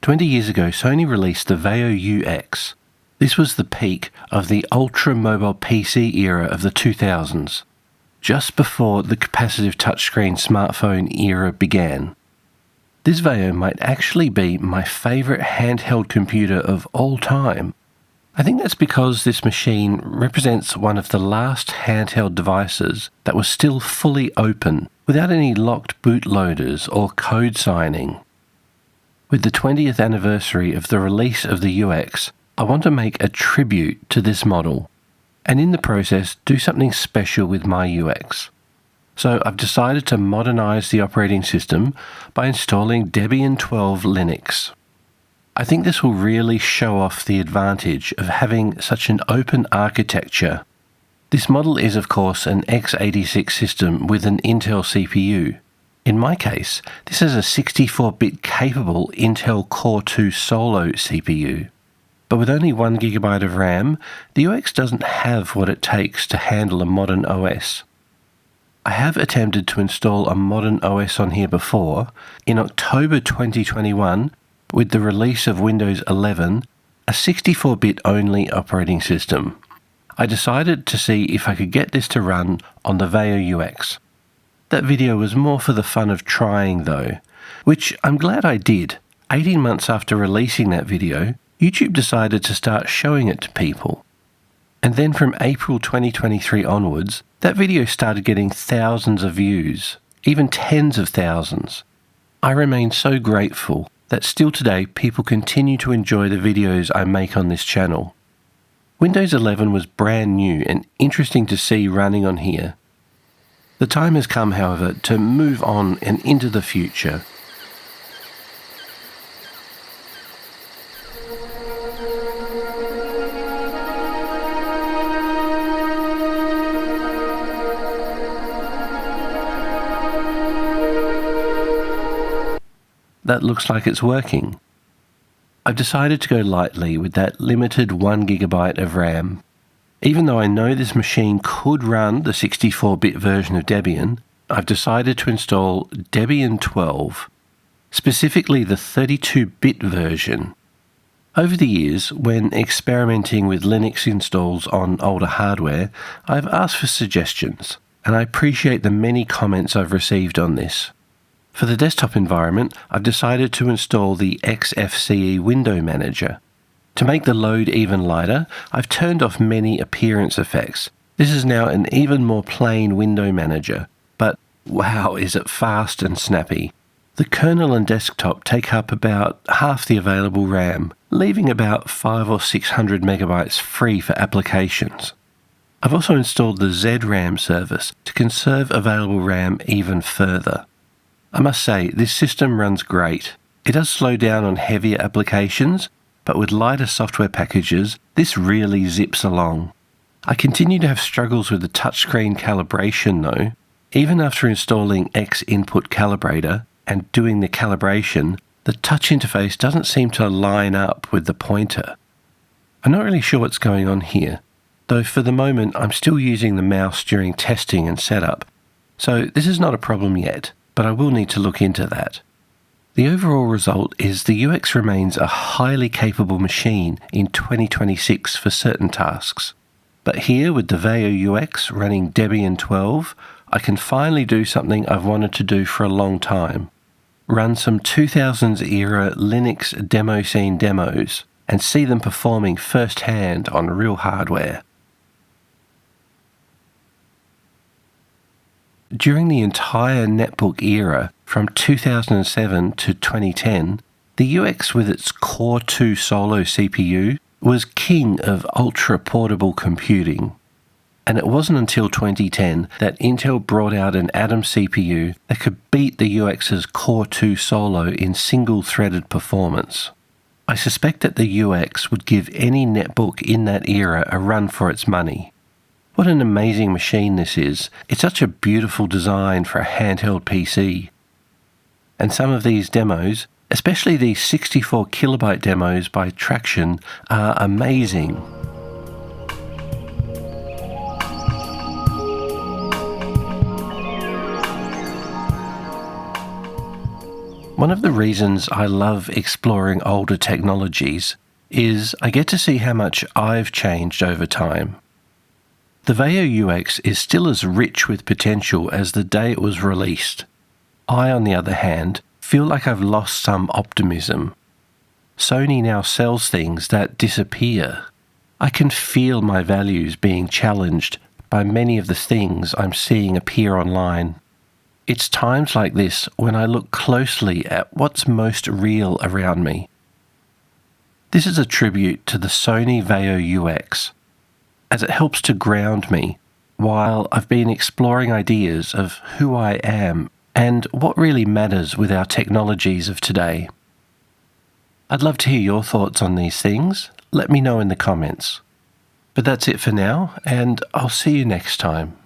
20 years ago, Sony released the Vaio UX. This was the peak of the ultra-mobile PC era of the 2000s, just before the capacitive touchscreen smartphone era began. This Vaio might actually be my favourite handheld computer of all time. I think that's because this machine represents one of the last handheld devices that was still fully open, without any locked bootloaders or code signing. With the 20th anniversary of the release of the UX, I want to make a tribute to this model, and in the process do something special with my UX. So I've decided to modernise the operating system by installing Debian 12 Linux. I think this will really show off the advantage of having such an open architecture. This model is of course an x86 system with an Intel CPU. In my case, this is a 64-bit capable Intel Core 2 Solo CPU. But with only 1GB of RAM, the UX doesn't have what it takes to handle a modern OS. I have attempted to install a modern OS on here before. In October 2021, with the release of Windows 11, a 64-bit only operating system. I decided to see if I could get this to run on the Vaio UX. That video was more for the fun of trying though, which I'm glad I did. 18 months after releasing that video, YouTube decided to start showing it to people. And then from April 2023 onwards, that video started getting thousands of views, even tens of thousands. I remain so grateful that still today people continue to enjoy the videos I make on this channel. Windows 11 was brand new and interesting to see running on here. The time has come, however, to move on and into the future. That looks like it's working. I've decided to go lightly with that limited 1GB of RAM. Even though I know this machine could run the 64-bit version of Debian, I've decided to install Debian 12, specifically the 32-bit version. Over the years, when experimenting with Linux installs on older hardware, I've asked for suggestions, and I appreciate the many comments I've received on this. For the desktop environment, I've decided to install the XFCE window manager. To make the load even lighter, I've turned off many appearance effects. This is now an even more plain window manager, but wow, is it fast and snappy. The kernel and desktop take up about half the available RAM, leaving about 500 or 600 megabytes free for applications. I've also installed the ZRAM service to conserve available RAM even further. I must say, this system runs great. It does slow down on heavier applications, but with lighter software packages, this really zips along. I continue to have struggles with the touchscreen calibration though. Even after installing X Input Calibrator and doing the calibration, the touch interface doesn't seem to line up with the pointer. I'm not really sure what's going on here, though for the moment I'm still using the mouse during testing and setup, so this is not a problem yet. But I will need to look into that. The overall result is the UX remains a highly capable machine in 2026 for certain tasks. But here with the Vaio UX running Debian 12, I can finally do something I've wanted to do for a long time. Run some 2000s era Linux demo scene demos and see them performing firsthand on real hardware. During the entire netbook era, from 2007 to 2010, the UX with its Core 2 Solo CPU was king of ultra-portable computing. And it wasn't until 2010 that Intel brought out an Atom CPU that could beat the UX's Core 2 Solo in single-threaded performance. I suspect that the UX would give any netbook in that era a run for its money. What an amazing machine this is. It's such a beautiful design for a handheld PC. And some of these demos, especially these 64 kilobyte demos by Traction, are amazing. One of the reasons I love exploring older technologies is I get to see how much I've changed over time. The Vaio UX is still as rich with potential as the day it was released. I, on the other hand, feel like I've lost some optimism. Sony now sells things that disappear. I can feel my values being challenged by many of the things I'm seeing appear online. It's times like this when I look closely at what's most real around me. This is a tribute to the Sony Vaio UX, as it helps to ground me while I've been exploring ideas of who I am and what really matters with our technologies of today. I'd love to hear your thoughts on these things. Let me know in the comments. But that's it for now, and I'll see you next time.